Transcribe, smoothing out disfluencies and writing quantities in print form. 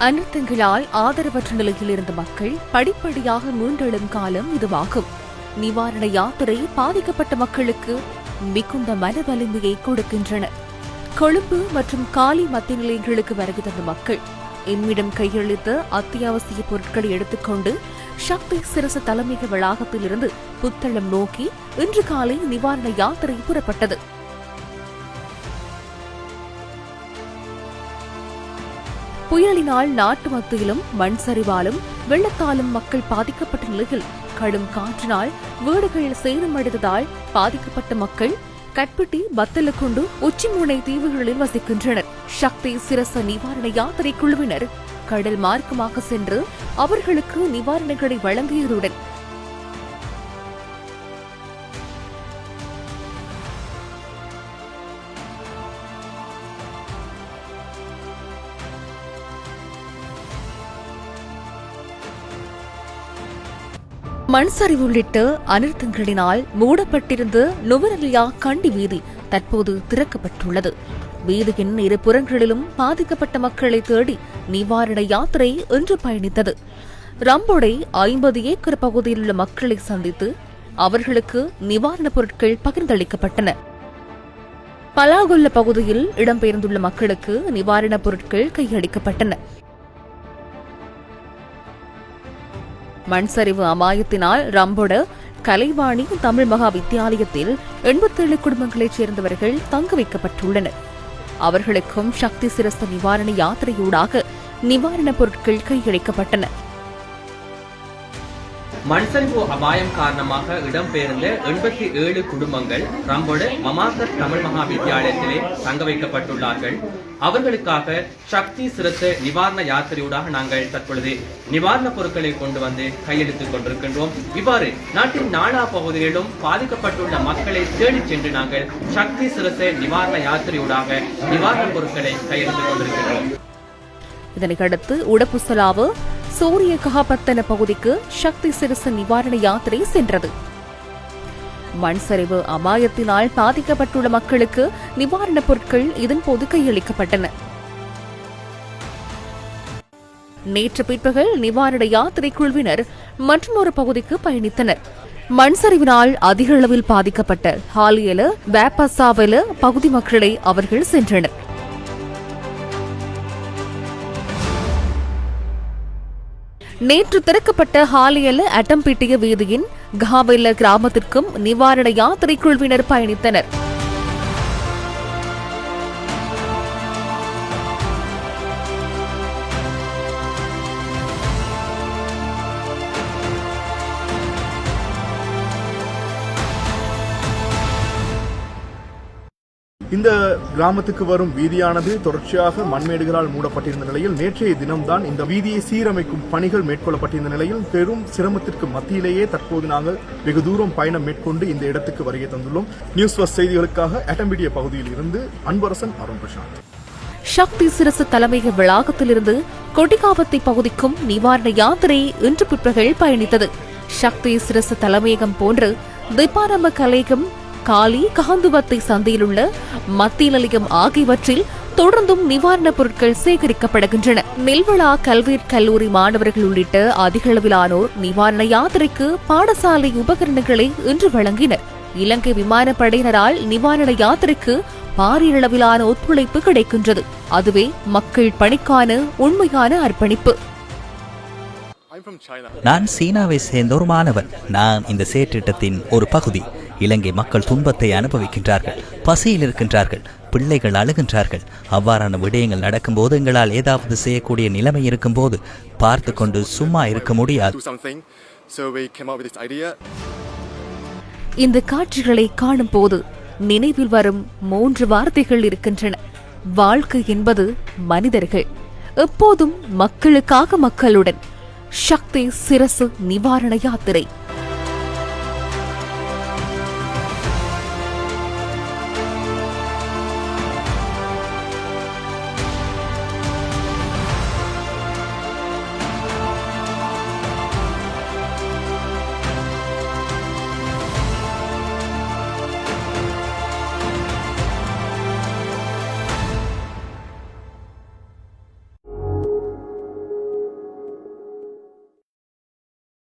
அனர்த்தங்களால் ஆதரவற்ற நிலையில் இருந்த மக்கள் படிப்படியாக மீண்டெழும் காலம் இதுவாகும். நிவாரண யாத்திரை பாதிக்கப்பட்ட மக்களுக்கு மிகுந்த மன வலிமையை கொடுக்கின்றன. கொழும்பு மற்றும் காலி மத்திய நிலையங்களுக்கு வருகை தந்த மக்கள் எம்மிடம் கையளித்த அத்தியாவசிய பொருட்களை எடுத்துக்கொண்டு சக்தி சிரச தலைமையக வளாகத்திலிருந்து புத்தளம் நோக்கி இன்று காலை நிவாரண யாத்திரை புறப்பட்டது. புயலினால் நாட்டு மத்தியிலும் மண் சரிவாலும் வெள்ளத்தாலும் மக்கள் பாதிக்கப்பட்ட நிலையில் கடும் காற்றினால் வீடுகள் சேதமடைந்ததால் பாதிக்கப்பட்ட மக்கள் கட்பிட்டி பத்தலக்குண்டு உச்சிமுனை தீவுகளில் வசிக்கின்றனர். சக்தி சிரச நிவாரண யாத்திரை குழுவினர் கடல் மார்க்கமாக சென்று அவர்களுக்கு நிவாரணங்களை வழங்கியதுடன் மண் சரிவு உள்ளிட்ட அனர்த்தங்களினால் மூடப்பட்டிருந்த நுவரெலியா கண்டி வீதி தற்போது திறக்கப்பட்டுள்ளது. வீதியின் இரு புறங்களிலும் பாதிக்கப்பட்ட மக்களை தேடி நிவாரண யாத்திரை இன்று பயணித்தது. ரம்போடை 50 ஏக்கர் பகுதியில் உள்ள மக்களை சந்தித்து அவர்களுக்கு நிவாரணப் பொருட்கள் பகிர்ந்தளிக்கப்பட்டன. பலாகொல்ல பகுதியில் இடம்பெயர்ந்துள்ள மக்களுக்கு நிவாரணப் பொருட்கள் கையளிக்கப்பட்டன. மண் சரிவு அபாயத்தினால் ரம்போட கலைவாணி தமிழ் மகா வித்தியாலயத்தில் 87 குடும்பங்களைச் சேர்ந்தவர்கள் தங்க வைக்கப்பட்டுள்ளனர். அவர்களுக்கும் சக்தி சிரச நிவாரண யாத்திரையூடாக நிவாரணப் பொருட்கள் கையளிக்கப்பட்டன. மண்சரிவு அபாயம் காரணமாக இடம்பெயர்ந்த 87 குடும்பங்கள் ரம்போடு மமாசர் தமிழ் மகா வித்தியாலயத்திலே தங்க வைக்கப்பட்டுள்ளார்கள். அவர்களுக்காக சக்தி சிரச நிவாரண யாத்திரையூடாக நாங்கள் தற்பொழுது நிவாரணப் பொருட்களை கொண்டு வந்து கையெழுத்துக் கொண்டிருக்கின்றோம். இவ்வாறு நாட்டின் நாலா பகுதிகளிலும் பாதிக்கப்பட்டுள்ள மக்களை தேடிச் சென்று நாங்கள் சக்தி சிரச நிவாரண யாத்திரையூடாக நிவாரணப் பொருட்களை கையெழுத்துக் கொண்டிருக்கின்றோம். இதனையடுத்து உடப்புசலாவு சூரிய கஹாபத்தன பகுதிக்கு சக்தி சிரச நிவாரண யாத்திரை சென்றது. மண் சரிவு அபாயத்தினால் பாதிக்கப்பட்டுள்ள மக்களுக்கு நிவாரணப் பொருட்கள் இதன்போது கையளிக்கப்பட்டன. நேற்று பிற்பகல் நிவாரண யாத்திரை குழுவினர் மற்றொரு பகுதிக்கு பயணித்தனர். மண் சரிவினால் அதிக அளவில் பாதிக்கப்பட்ட ஹாலியல வேப்பசாவல பகுதி மக்களை அவர்கள் சென்றனர். நேற்று திறக்கப்பட்ட ஹாலியல அட்டம்பிட்டிய வீதியின் கஹாவெல்ல கிராமத்திற்கும் நிவாரண யாத்திரை குழுவினர் பயணித்தனர். இந்த கிராமத்துக்கு வரும் வீதியானது தொடர்ச்சியாக மண்மேடுகளால் மூடப்பட்டிருந்த நிலையில் நேற்றைய தினம்தான் இந்த வீதியை சீரமைக்கும் பணிகள் மேற்கொள்ளப்பட்டிருந்த நிலையில் பெரும் சிரமத்திற்கு மத்தியிலேயே தற்போது நாங்கள் வெகு தூரம் பயணம் மேற்கொண்டு இந்த இடத்துக்கு வருகை தந்துள்ளோம். நியூஸ் ஃபர்ஸ்ட் செய்திகளுக்காக அட்டம்பிட்டிய பகுதியில் இருந்து அன்பரசன், அருண் பிரசாந்த். சக்தி சிரச தலைமையக வளாகத்திலிருந்து கொட்டிகாவத்தை பகுதிக்கும் நிவாரண யாத்திரை இன்று பிற்பகல் பயணித்தது. சக்தி சிரச தலைமையகம் போன்று திப்பாரம்ப கலையகம், காலி கஹந்துவத்தை சந்தையில் உள்ள மத்திய நிலையம் ஆகியவற்றில் தொடர்ந்தும் நிவாரணப் பொருட்கள் சேகரிக்கப்படுகின்றன. நெல்வளா கல்வியற் கல்லூரி மாணவர்கள் உள்ளிட்ட அதிக அளவிலானோர் நிவாரண யாத்திரைக்கு பாடசாலை உபகரணங்களை இன்று வழங்கினர். இலங்கை விமானப்படையினரால் நிவாரண யாத்திரைக்கு பாரிய அளவிலான ஒத்துழைப்பு கிடைக்கின்றது. அதுவே மக்கள் பணிக்கான உண்மையான அர்ப்பணிப்பு. நான் சீனாவை சேர்ந்த ஒரு மாணவன். நான் இந்த செயற்றிட்டத்தின் ஒரு பகுதி. இலங்கை மக்கள் துன்பத்தை அனுபவிக்கின்றார்கள், பசியில் இருக்கின்றார்கள், பிள்ளைகள் அழுகின்றார்கள். அவ்வாறான விடயங்கள் நடக்கும்போது எங்களால் ஏதாவது செய்யக்கூடிய நிலைமை இருக்கும் போது பார்த்து கொண்டு சும்மா இருக்க முடியாது. இந்த காட்சிகளை காணும் போது நினைவில் வரும் 3 வார்த்தைகள் இருக்கின்றன. வாழ்க்கை என்பது மனிதர்கள், எப்போதும் மக்களுக்காக மக்களுடன். சக்தி சிரசு நிவாரண யாத்திரை.